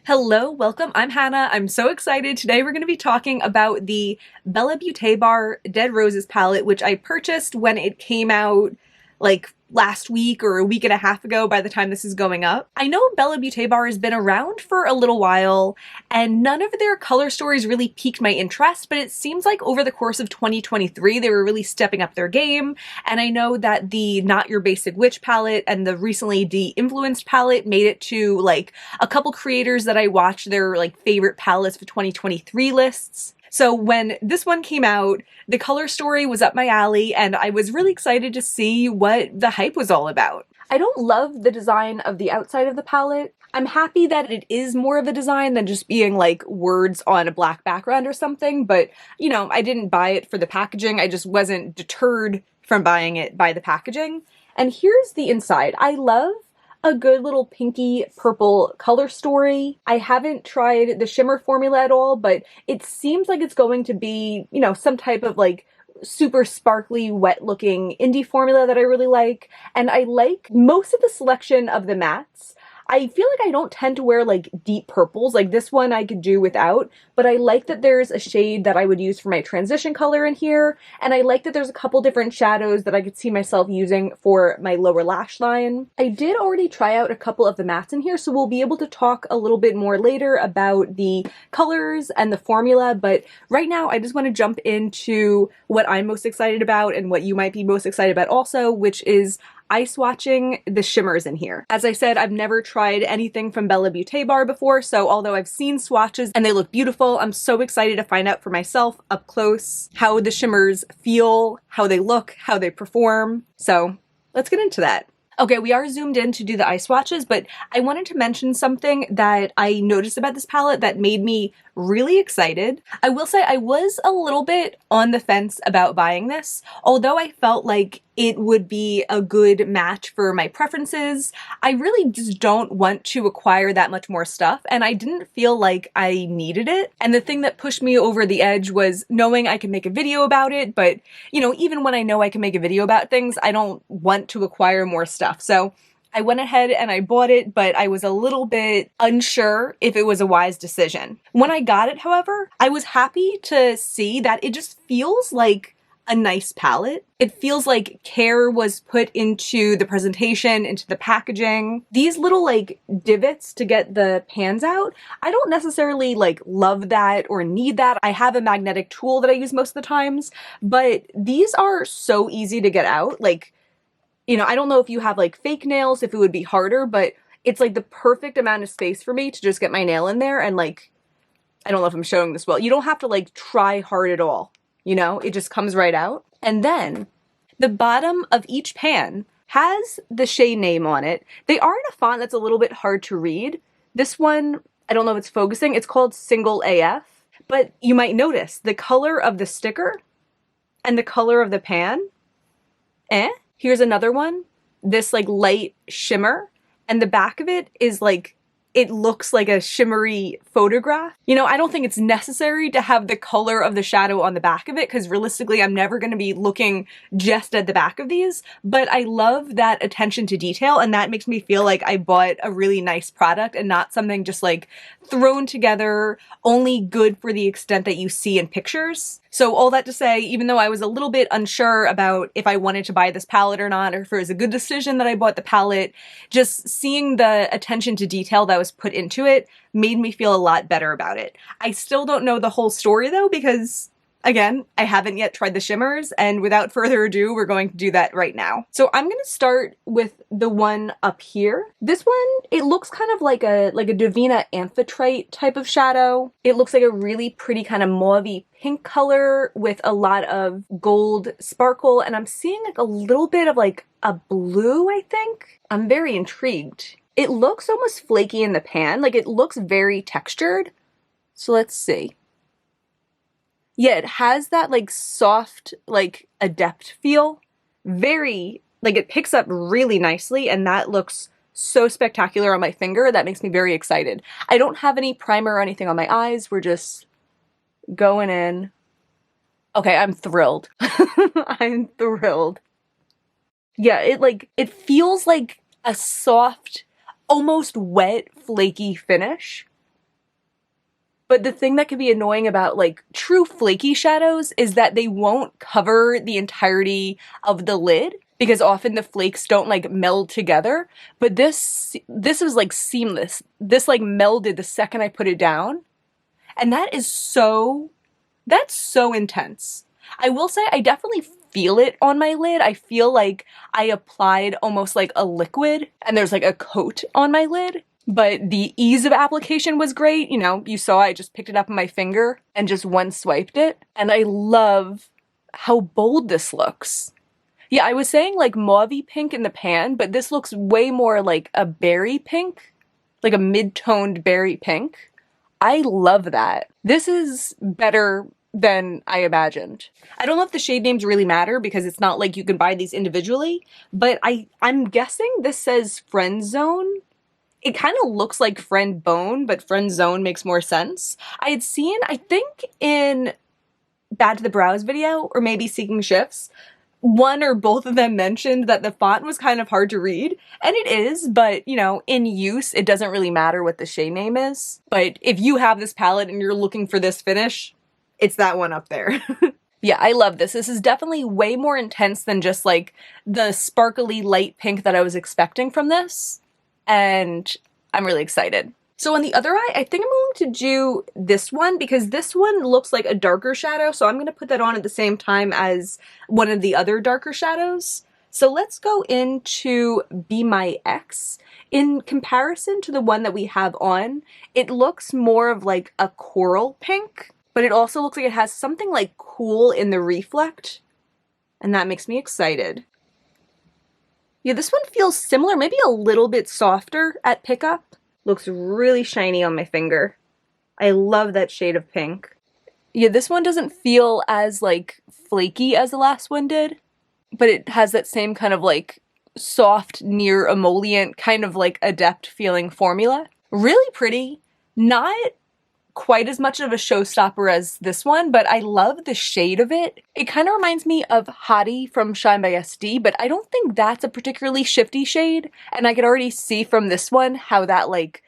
Hello, welcome. I'm Hannah. I'm so excited. Today we're going to be talking about the Bella Beaute Bar Dead Roses palette, which I purchased when it came out like last week or a week and a half ago by the time this is going up. I know Bella Beaute Bar has been around for a little while and none of their color stories really piqued my interest, but it seems like over the course of 2023 they were really stepping up their game. And I know that the Not Your Basic Witch palette and the recently de-influenced palette made it to like a couple creators that I watched their like favorite palettes for 2023 lists. So when this one came out, the color story was up my alley and I was really excited to see what the hype was all about. I don't love the design of the outside of the palette. I'm happy that it is more of a design than just being like words on a black background or something, but you know, I didn't buy it for the packaging. I just wasn't deterred from buying it by the packaging. And here's the inside. I love a good little pinky purple color story. I haven't tried the shimmer formula at all, but it seems like it's going to be, you know, some type of like super sparkly, wet looking indie formula that I really like. And I like most of the selection of the mattes. I feel like I don't tend to wear like deep purples, like this one I could do without, but I like that there's a shade that I would use for my transition color in here, and I like that there's a couple different shadows that I could see myself using for my lower lash line. I did already try out a couple of the mattes in here, so we'll be able to talk a little bit more later about the colors and the formula, but right now I just want to jump into what I'm most excited about and what you might be most excited about also, which is eye swatching the shimmers in here. As I said, I've never tried anything from Bella Beaute Bar before, so although I've seen swatches and they look beautiful, I'm so excited to find out for myself up close how the shimmers feel, how they look, how they perform. So let's get into that. Okay, we are zoomed in to do the eye swatches, but I wanted to mention something that I noticed about this palette that made me really excited. I will say I was a little bit on the fence about buying this, although I felt like it would be a good match for my preferences. I really just don't want to acquire that much more stuff, and I didn't feel like I needed it. And the thing that pushed me over the edge was knowing I could make a video about it, but you know, even when I know I can make a video about things, I don't want to acquire more stuff. So I went ahead and I bought it, but I was a little bit unsure if it was a wise decision. When I got it, however, I was happy to see that it just feels like a nice palette. It feels like care was put into the presentation, into the packaging. These little like divots to get the pans out, I don't necessarily like love that or need that. I have a magnetic tool that I use most of the times, but these are so easy to get out. Like, you know, I don't know if you have like fake nails, if it would be harder, but it's like the perfect amount of space for me to just get my nail in there and like, I don't know if I'm showing this well. You don't have to like try hard at all, you know, it just comes right out. And then the bottom of each pan has the shade name on it. They are in a font that's a little bit hard to read. This one, I don't know if it's focusing, it's called Single AF, but you might notice the color of the sticker and the color of the pan, Here's another one, this like light shimmer, and the back of it is like, it looks like a shimmery photograph. You know, I don't think it's necessary to have the color of the shadow on the back of it because realistically I'm never going to be looking just at the back of these, but I love that attention to detail and that makes me feel like I bought a really nice product and not something just like thrown together, only good for the extent that you see in pictures. So all that to say, even though I was a little bit unsure about if I wanted to buy this palette or not, or if it was a good decision that I bought the palette, just seeing the attention to detail that was put into it made me feel a lot better about it. I still don't know the whole story though, because again, I haven't yet tried the shimmers, and without further ado, we're going to do that right now. So I'm going to start with the one up here. This one, it looks kind of like a Divina Amphitrite type of shadow. It looks like a really pretty kind of mauvey pink color with a lot of gold sparkle, and I'm seeing like a little bit of like a blue, I think. I'm very intrigued. It looks almost flaky in the pan, like it looks very textured. So let's see. Yeah, it has that like soft, like adept feel. Very, like it picks up really nicely and that looks so spectacular on my finger. That makes me very excited. I don't have any primer or anything on my eyes. We're just going in. Okay, I'm thrilled. I'm thrilled. Yeah, it feels like a soft, almost wet, flaky finish. But the thing that can be annoying about like true flaky shadows is that they won't cover the entirety of the lid because often the flakes don't like meld together. But this was like seamless. This like melded the second I put it down. And that's so intense. I will say I definitely feel it on my lid. I feel like I applied almost like a liquid and there's like a coat on my lid. But the ease of application was great. You know, you saw I just picked it up on my finger and just one swiped it. And I love how bold this looks. Yeah, I was saying like mauvey pink in the pan, but this looks way more like a berry pink, like a mid-toned berry pink. I love that. This is better than I imagined. I don't know if the shade names really matter because it's not like you can buy these individually, but I'm guessing this says Friend Zone. It kind of looks like Friend Bone, but Friend Zone makes more sense. I had seen, I think in Bad to the Brows video, or maybe Seeking Shifts, one or both of them mentioned that the font was kind of hard to read, and it is, but you know, in use, it doesn't really matter what the shade name is. But if you have this palette and you're looking for this finish, it's that one up there. Yeah, I love this. This is definitely way more intense than just like the sparkly light pink that I was expecting from this. And I'm really excited. So on the other eye, I think I'm going to do this one because this one looks like a darker shadow. So I'm going to put that on at the same time as one of the other darker shadows. So let's go into Be My Ex. In comparison to the one that we have on, it looks more of like a coral pink, but it also looks like it has something like cool in the reflect. And that makes me excited. Yeah, this one feels similar, maybe a little bit softer at pickup. Looks really shiny on my finger. I love that shade of pink. Yeah, this one doesn't feel as like flaky as the last one did, but it has that same kind of like soft, near emollient, kind of like adept feeling formula. Really pretty. Not quite as much of a showstopper as this one, but I love the shade of it. It kind of reminds me of Hottie from Shine by SD, but I don't think that's a particularly shifty shade, and I could already see from this one how that like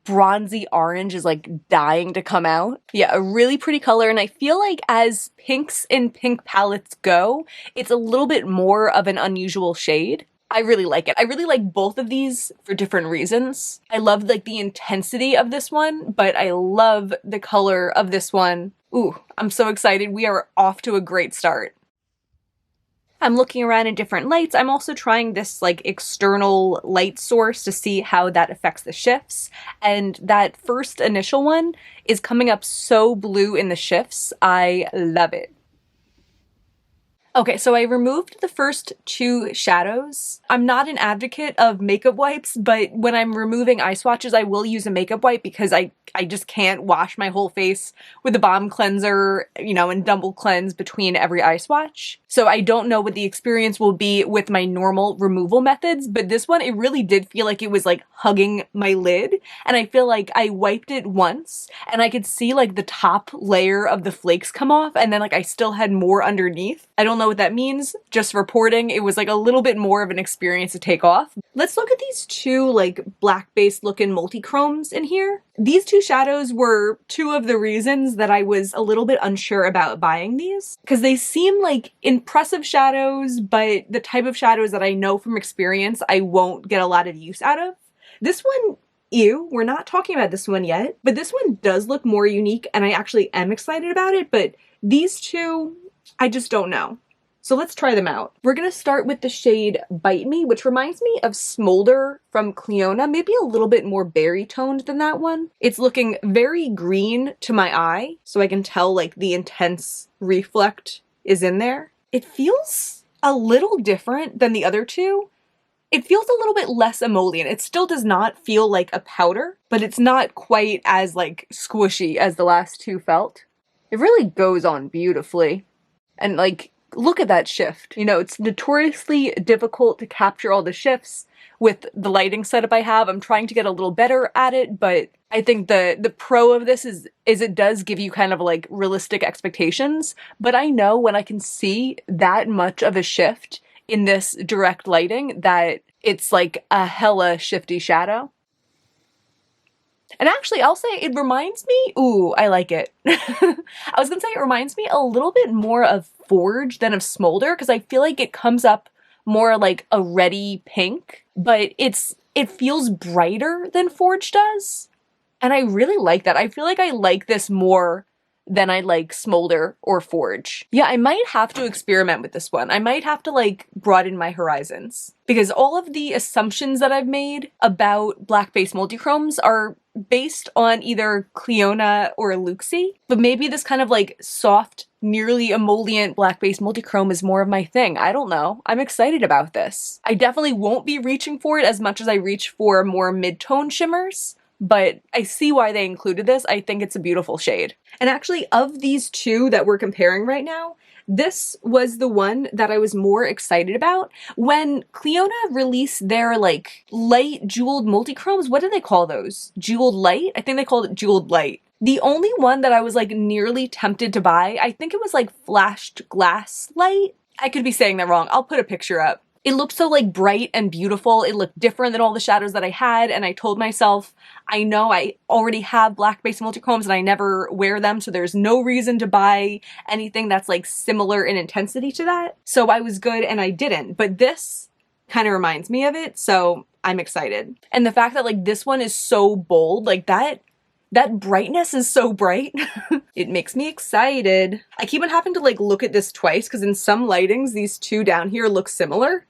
bronzy orange is like dying to come out. Yeah, a really pretty color, and I feel like as pinks and pink palettes go, it's a little bit more of an unusual shade. I really like it. I really like both of these for different reasons. I love like the intensity of this one, but I love the color of this one. Ooh, I'm so excited. We are off to a great start. I'm looking around in different lights. I'm also trying this like external light source to see how that affects the shifts. And that first initial one is coming up so blue in the shifts. I love it. Okay, so I removed the first two shadows. I'm not an advocate of makeup wipes, but when I'm removing eye swatches, I will use a makeup wipe because I just can't wash my whole face with a balm cleanser, you know, and double cleanse between every eye swatch. So I don't know what the experience will be with my normal removal methods, but this one, it really did feel like it was like hugging my lid. And I feel like I wiped it once and I could see like the top layer of the flakes come off, and then like I still had more underneath. I don't know what that means, just reporting. It was like a little bit more of an experience to take off. Let's look at these two like black based looking multi-chromes in here. These two shadows were two of the reasons that I was a little bit unsure about buying these, because they seem like impressive shadows, but the type of shadows that I know from experience I won't get a lot of use out of. This one, ew, we're not talking about this one yet, but this one does look more unique and I actually am excited about it, but these two, I just don't know. So let's try them out. We're gonna start with the shade Bite Me, which reminds me of Smolder from Cleona, maybe a little bit more berry toned than that one. It's looking very green to my eye, so I can tell like the intense reflect is in there. It feels a little different than the other two. It feels a little bit less emollient. It still does not feel like a powder, but it's not quite as like squishy as the last two felt. It really goes on beautifully. And like, look at that shift. You know, it's notoriously difficult to capture all the shifts with the lighting setup I have. I'm trying to get a little better at it, but I think the pro of this is it does give you kind of like realistic expectations. But I know when I can see that much of a shift in this direct lighting that it's like a hella shifty shadow. And actually, I'll say it reminds me, ooh, I like it. I was gonna say it reminds me a little bit more of Forge than of Smolder, because I feel like it comes up more like a reddy pink, but it feels brighter than Forge does. And I really like that. I feel like I like this more than I like Smolder or Forge. Yeah, I might have to experiment with this one. I might have to like broaden my horizons, because all of the assumptions that I've made about black base multichromes are based on either Cleona or Luxie, but maybe this kind of like soft, nearly emollient black base multichrome is more of my thing. I don't know. I'm excited about this. I definitely won't be reaching for it as much as I reach for more mid-tone shimmers, but I see why they included this. I think it's a beautiful shade. And actually, of these two that we're comparing right now, this was the one that I was more excited about. When Cleona released their like light jeweled multichromes, what do they call those? Jeweled light? I think they called it jeweled light. The only one that I was like nearly tempted to buy, I think it was like flashed glass light. I could be saying that wrong. I'll put a picture up. It looked so like bright and beautiful. It looked different than all the shadows that I had, and I told myself, I know I already have black base multichromes and I never wear them, so there's no reason to buy anything that's like similar in intensity to that. So I was good and I didn't, but this kind of reminds me of it, so I'm excited. And the fact that like this one is so bold, like that brightness is so bright. It makes me excited. I keep on having to like look at this twice because in some lightings, these two down here look similar.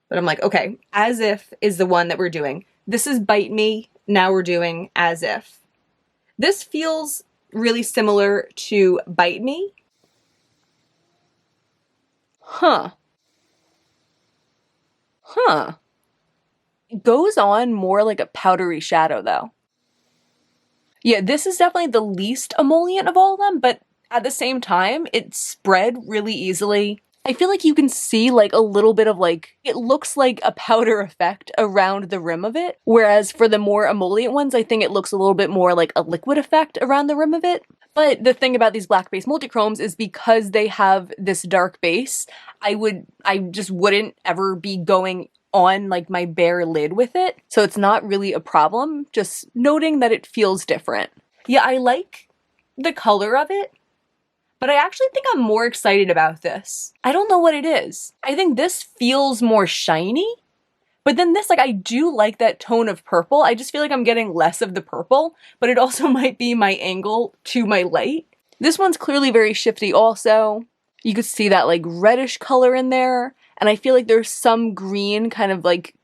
But I'm like, okay, As If is the one that we're doing. This is Bite Me. Now we're doing As If. This feels really similar to Bite Me. Huh. It goes on more like a powdery shadow though. Yeah, this is definitely the least emollient of all of them, but at the same time, it spread really easily. I feel like you can see like a little bit of like, it looks like a powder effect around the rim of it. Whereas for the more emollient ones, I think it looks a little bit more like a liquid effect around the rim of it. But the thing about these black base multichromes is because they have this dark base, I just wouldn't ever be going on like my bare lid with it. So it's not really a problem, just noting that it feels different. Yeah, I like the color of it, but I actually think I'm more excited about this. I don't know what it is. I think this feels more shiny, but then this, like, I do like that tone of purple. I just feel like I'm getting less of the purple, but it also might be my angle to my light. This one's clearly very shifty also. You could see that like reddish color in there, and I feel like there's some green kind of like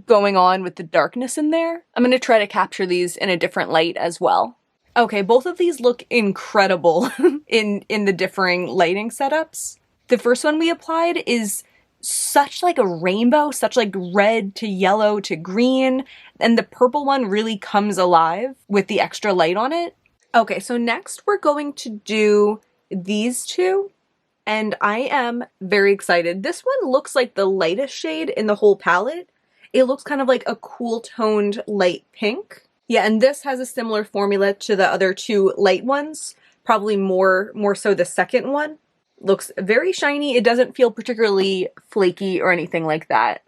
going on with the darkness in there. I'm gonna try to capture these in a different light as well. Okay, both of these look incredible in the differing lighting setups. The first one we applied is such like a rainbow, such like red to yellow to green, and the purple one really comes alive with the extra light on it. Okay, so next we're going to do these two, and I am very excited. This one looks like the lightest shade in the whole palette. It looks kind of like a cool toned light pink. Yeah, and this has a similar formula to the other two light ones, probably more so the second one. Looks very shiny. It doesn't feel particularly flaky or anything like that.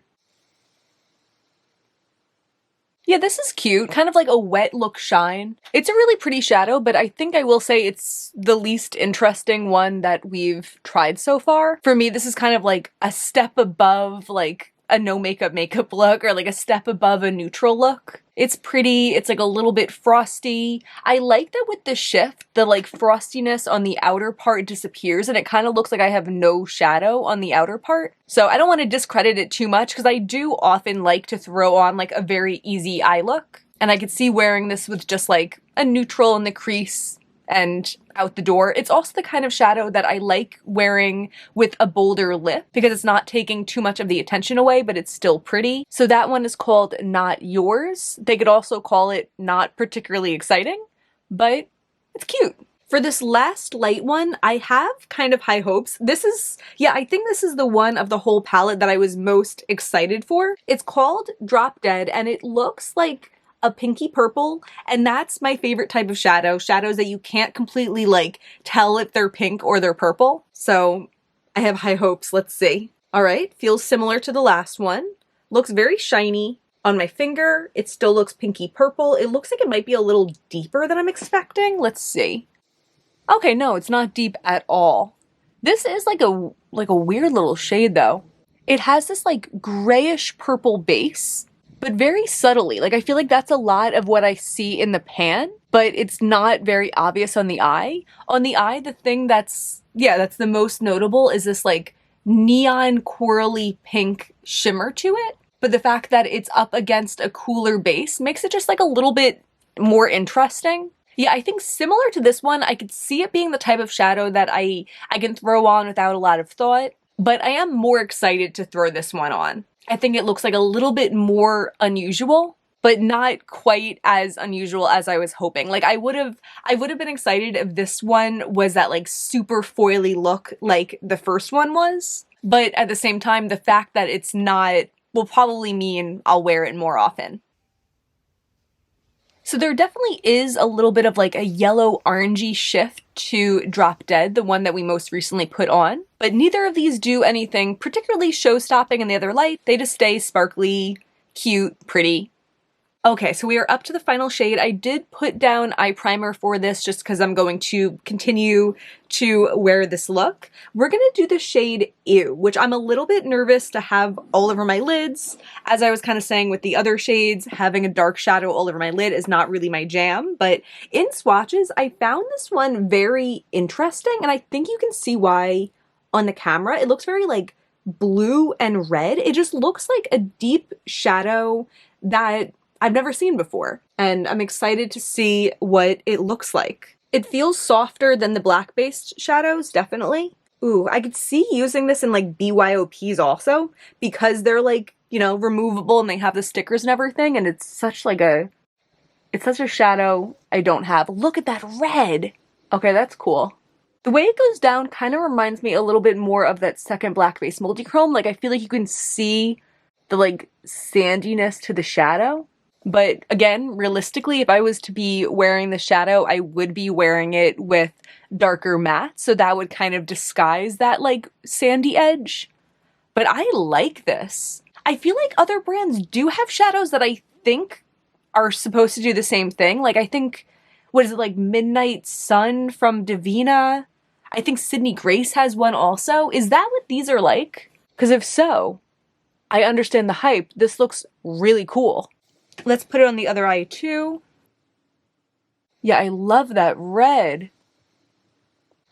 Yeah, this is cute. Kind of like a wet look shine. It's a really pretty shadow, but I think I will say it's the least interesting one that we've tried so far. For me, this is kind of like a step above like a no makeup look, or like a step above a neutral look. It's pretty, it's like a little bit frosty. I like that with the shift, the like frostiness on the outer part disappears and it kind of looks like I have no shadow on the outer part. So I don't want to discredit it too much because I do often like to throw on like a very easy eye look. And I could see wearing this with just like a neutral in the crease and out the door. It's also the kind of shadow that I like wearing with a bolder lip because it's not taking too much of the attention away, but it's still pretty. So that one is called Not Yours. They could also call it Not Particularly Exciting, but it's cute. For this last light one, I have kind of high hopes. This is, yeah, I think this is the one of the whole palette that I was most excited for. It's called Drop Dead, and it looks like a pinky purple, and that's my favorite type of shadow. Shadows that you can't completely like tell if they're pink or they're purple. So I have high hopes. Let's see. All right, feels similar to the last one. Looks very shiny. On my finger, it still looks pinky purple. It looks like it might be a little deeper than I'm expecting. Let's see. Okay, no, it's not deep at all. This is like a weird little shade though. It has this like grayish purple base, but very subtly. Like I feel like that's a lot of what I see in the pan, but it's not very obvious on the eye. On the eye, the thing that's the most notable is this like neon corally pink shimmer to it. But the fact that it's up against a cooler base makes it just like a little bit more interesting. Yeah, I think similar to this one, I could see it being the type of shadow that I can throw on without a lot of thought, but I am more excited to throw this one on. I think it looks like a little bit more unusual, but not quite as unusual as I was hoping. Like I would have been excited if this one was that like super foily look like the first one was, but at the same time, the fact that it's not will probably mean I'll wear it more often. So there definitely is a little bit of like a yellow orangey shift to Drop Dead, the one that we most recently put on, but neither of these do anything particularly show-stopping in the other light. They just stay sparkly, cute, pretty. Okay, so we are up to the final shade. I did put down eye primer for this just because I'm going to continue to wear this look. We're going to do the shade Ew, which I'm a little bit nervous to have all over my lids. As I was kind of saying with the other shades, having a dark shadow all over my lid is not really my jam, but in swatches, I found this one very interesting, and I think you can see why on the camera. It looks very like blue and red. It just looks like a deep shadow that I've never seen before, and I'm excited to see what it looks like. It feels softer than the black-based shadows, definitely. Ooh, I could see using this in like BYOPs also, because they're like, you know, removable and they have the stickers and everything, and it's such a shadow I don't have. Look at that red! Okay, that's cool. The way it goes down kind of reminds me a little bit more of that second black-based multichrome. Like, I feel like you can see the like sandiness to the shadow. But again, realistically, if I was to be wearing the shadow, I would be wearing it with darker matte, so that would kind of disguise that like sandy edge. But I like this. I feel like other brands do have shadows that I think are supposed to do the same thing. Like I think, what is it, like Midnight Sun from Divina? I think Sydney Grace has one also. Is that what these are like? Because if so, I understand the hype. This looks really cool. Let's put it on the other eye too. Yeah, I love that red.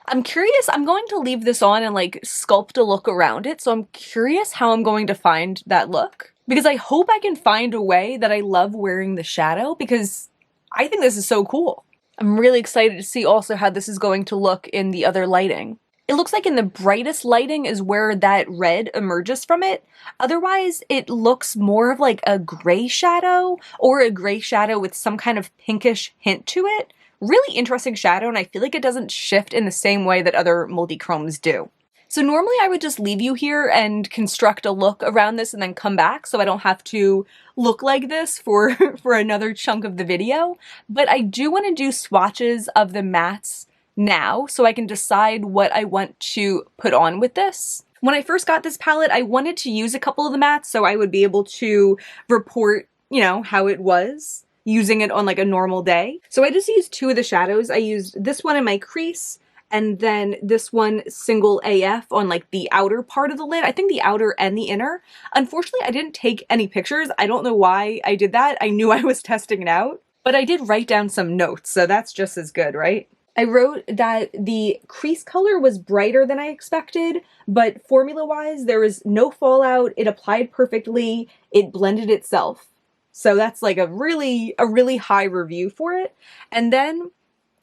I'm curious, I'm going to leave this on and like sculpt a look around it, so I'm curious how I'm going to find that look. Because I hope I can find a way that I love wearing the shadow, because I think this is so cool. I'm really excited to see also how this is going to look in the other lighting. It looks like in the brightest lighting is where that red emerges from it. Otherwise, it looks more of like a gray shadow, or a gray shadow with some kind of pinkish hint to it. Really interesting shadow, and I feel like it doesn't shift in the same way that other multichromes do. So normally I would just leave you here and construct a look around this and then come back so I don't have to look like this for, for another chunk of the video. But I do want to do swatches of the mattes now so I can decide what I want to put on with this. When I first got this palette, I wanted to use a couple of the mattes so I would be able to report, you know, how it was using it on like a normal day. So I just used two of the shadows. I used this one in my crease, and then this one single AF on like the outer part of the lid. I think the outer and the inner. Unfortunately, I didn't take any pictures. I don't know why I did that. I knew I was testing it out, but I did write down some notes, so that's just as good, right? I wrote that the crease color was brighter than I expected, but formula-wise, there was no fallout. It applied perfectly. It blended itself. So that's like a really high review for it. And then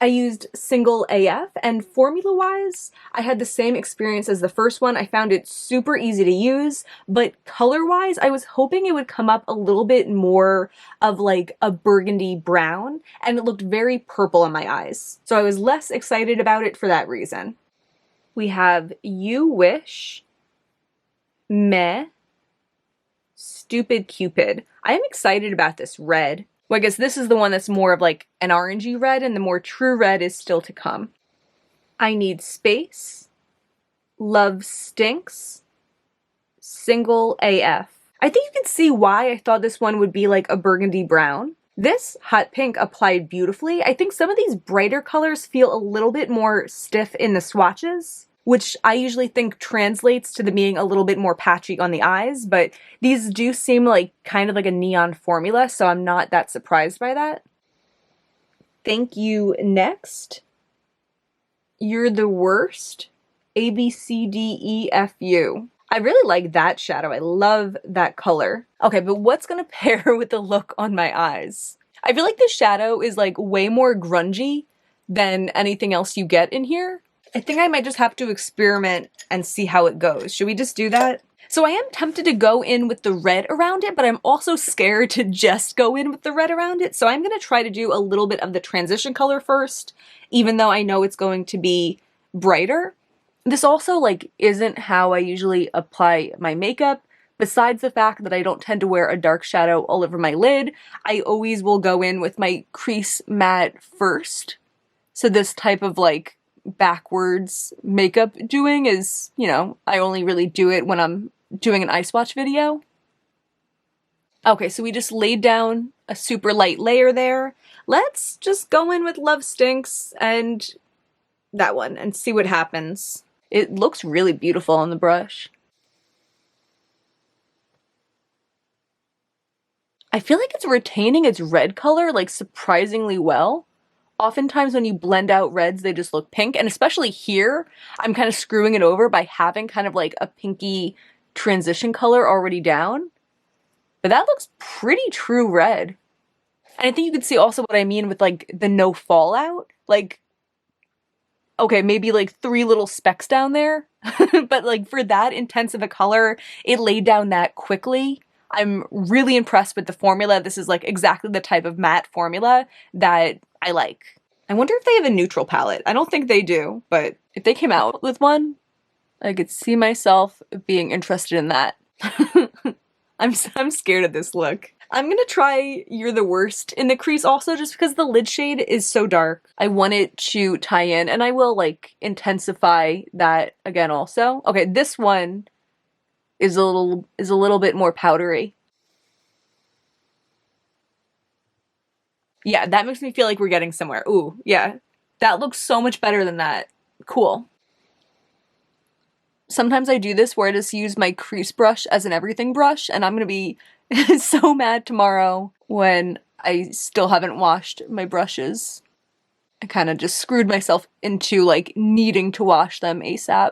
I used single AF, and formula-wise, I had the same experience as the first one. I found it super easy to use, but color-wise, I was hoping it would come up a little bit more of like a burgundy brown, and it looked very purple in my eyes. So I was less excited about it for that reason. We have You Wish, Meh, Stupid Cupid. I am excited about this red. Well, I guess this is the one that's more of like an orangey red, and the more true red is still to come. I Need Space, Love Stinks, Single AF. I think you can see why I thought this one would be like a burgundy brown. This hot pink applied beautifully. I think some of these brighter colors feel a little bit more stiff in the swatches, which I usually think translates to them being a little bit more patchy on the eyes, but these do seem like kind of like a neon formula, so I'm not that surprised by that. Thank you. Next. You're the Worst. A, B, C, D, E, F, U. I really like that shadow. I love that color. Okay, but what's gonna pair with the look on my eyes? I feel like this shadow is like way more grungy than anything else you get in here. I think I might just have to experiment and see how it goes. Should we just do that? So I am tempted to go in with the red around it, but I'm also scared to just go in with the red around it. So I'm gonna try to do a little bit of the transition color first, even though I know it's going to be brighter. This also like isn't how I usually apply my makeup. Besides the fact that I don't tend to wear a dark shadow all over my lid, I always will go in with my crease matte first. So this type of like backwards makeup doing is, you know, I only really do it when I'm doing an eye swatch video. Okay, so we just laid down a super light layer there. Let's just go in with Love Stinks and that one and see what happens. It looks really beautiful on the brush. I feel like it's retaining its red color like surprisingly well. Oftentimes when you blend out reds, they just look pink, and especially here, I'm kind of screwing it over by having kind of like a pinky transition color already down. But that looks pretty true red. And I think you can see also what I mean with like the no fallout. Like, okay, maybe like 3 little specks down there, but like for that intense of a color, it laid down that quickly. I'm really impressed with the formula. This is like exactly the type of matte formula that I like. I wonder if they have a neutral palette. I don't think they do, but if they came out with one, I could see myself being interested in that. I'm scared of this look. I'm gonna try You're the Worst in the crease also just because the lid shade is so dark. I want it to tie in, and I will like intensify that again also. Okay, this one is a little bit more powdery. Yeah, that makes me feel like we're getting somewhere. Ooh, yeah. That looks so much better than that. Cool. Sometimes I do this where I just use my crease brush as an everything brush, and I'm gonna be so mad tomorrow when I still haven't washed my brushes. I kind of just screwed myself into like needing to wash them ASAP.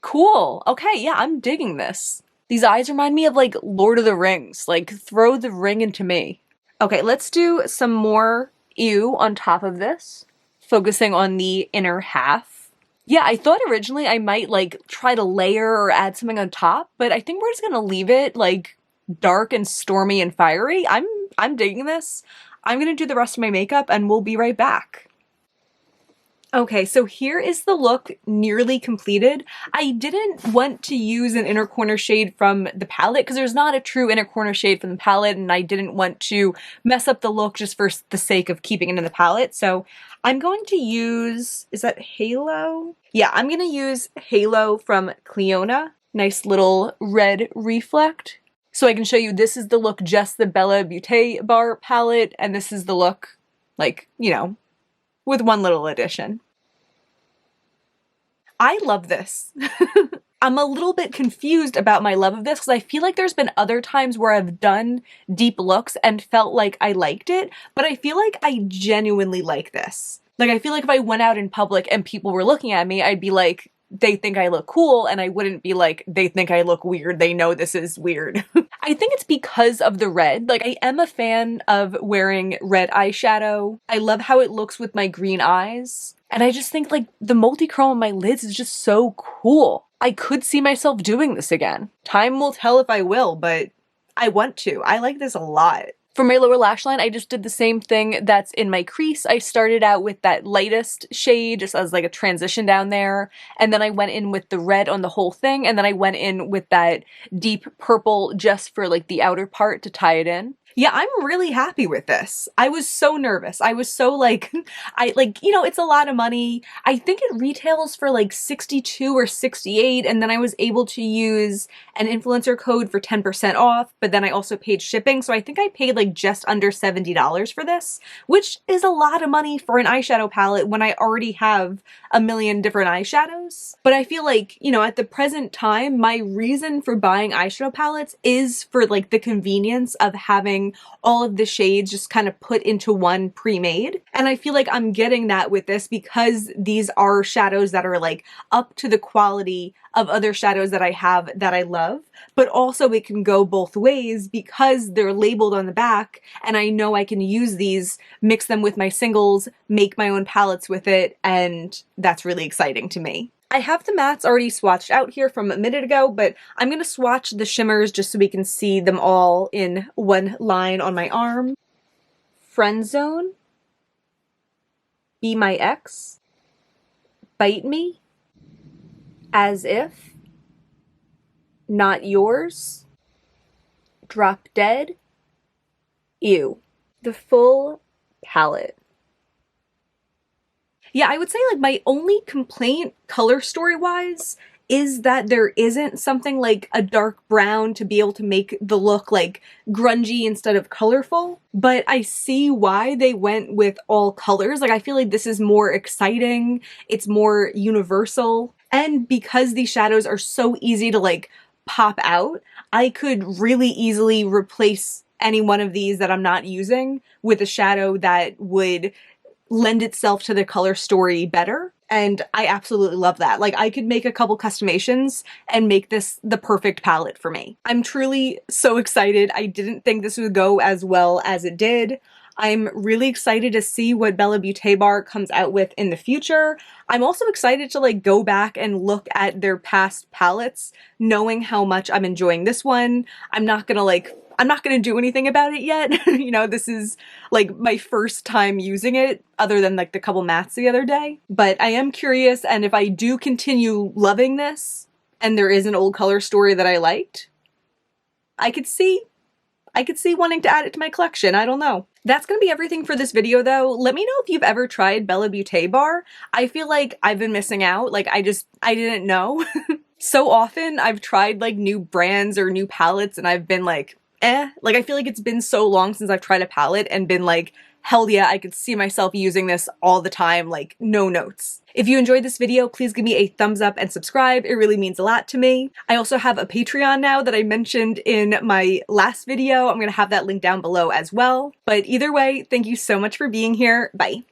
Cool. Okay, yeah, I'm digging this. These eyes remind me of like Lord of the Rings. Like, throw the ring into me. Okay, let's do some more ew on top of this, focusing on the inner half. Yeah, I thought originally I might like try to layer or add something on top, but I think we're just gonna leave it like dark and stormy and fiery. I'm digging this. I'm gonna do the rest of my makeup and we'll be right back. Okay, so here is the look nearly completed. I didn't want to use an inner corner shade from the palette because there's not a true inner corner shade from the palette, and I didn't want to mess up the look just for the sake of keeping it in the palette. So I'm going to use, is that Halo? Yeah, I'm gonna use Halo from Cleona. Nice little red reflect. So I can show you this is the look just the Bella Beaute bar palette, and this is the look, like, you know, with one little addition. I love this. I'm a little bit confused about my love of this because I feel like there's been other times where I've done deep looks and felt like I liked it, but I feel like I genuinely like this. Like, I feel like if I went out in public and people were looking at me, I'd be like, they think I look cool, and I wouldn't be like, they think I look weird, they know this is weird. I think it's because of the red. Like, I am a fan of wearing red eyeshadow. I love how it looks with my green eyes. And I just think like the multi-chrome on my lids is just so cool. I could see myself doing this again. Time will tell if I will, but I want to. I like this a lot. For my lower lash line, I just did the same thing that's in my crease. I started out with that lightest shade just as like a transition down there, and then I went in with the red on the whole thing, and then I went in with that deep purple just for like the outer part to tie it in. Yeah, I'm really happy with this. I was so nervous. I was so like, it's a lot of money. I think it retails for like 62 or 68, and then I was able to use an influencer code for 10% off, but then I also paid shipping, so I think I paid like just under $70 for this, which is a lot of money for an eyeshadow palette when I already have a million different eyeshadows. But I feel like, at the present time, my reason for buying eyeshadow palettes is for like the convenience of having all of the shades just kind of put into one pre-made. And I feel like I'm getting that with this because these are shadows that are like up to the quality of other shadows that I have that I love, but also it can go both ways because they're labeled on the back and I know I can use these, mix them with my singles, make my own palettes with it, and that's really exciting to me. I have the mattes already swatched out here from a minute ago, but I'm going to swatch the shimmers just so we can see them all in one line on my arm. Friend Zone, Be My Ex, Bite Me, As If, Not Yours, Drop Dead, Ew. The full palette. Yeah, I would say like my only complaint color story wise is that there isn't something like a dark brown to be able to make the look like grungy instead of colorful. But I see why they went with all colors. Like I feel like this is more exciting, it's more universal. And because these shadows are so easy to like pop out, I could really easily replace any one of these that I'm not using with a shadow that would lend itself to the color story better. And I absolutely love that. Like I could make a couple customations and make this the perfect palette for me. I'm truly so excited. I didn't think this would go as well as it did. I'm really excited to see what Bella Beaute Bar comes out with in the future. I'm also excited to like go back and look at their past palettes, knowing how much I'm enjoying this one. I'm not gonna do anything about it yet. This is like my first time using it other than like the couple mattes the other day. But I am curious, and if I do continue loving this and there is an old color story that I liked, I could see wanting to add it to my collection. I don't know. That's gonna be everything for this video though. Let me know if you've ever tried Bella Beaute Bar. I feel like I've been missing out. Like I didn't know. So often I've tried like new brands or new palettes and I've been like, like I feel like it's been so long since I've tried a palette and been like, hell yeah, I could see myself using this all the time, like no notes. If you enjoyed this video, please give me a thumbs up and subscribe. It really means a lot to me. I also have a Patreon now that I mentioned in my last video. I'm gonna have that link down below as well. But either way, thank you so much for being here. Bye.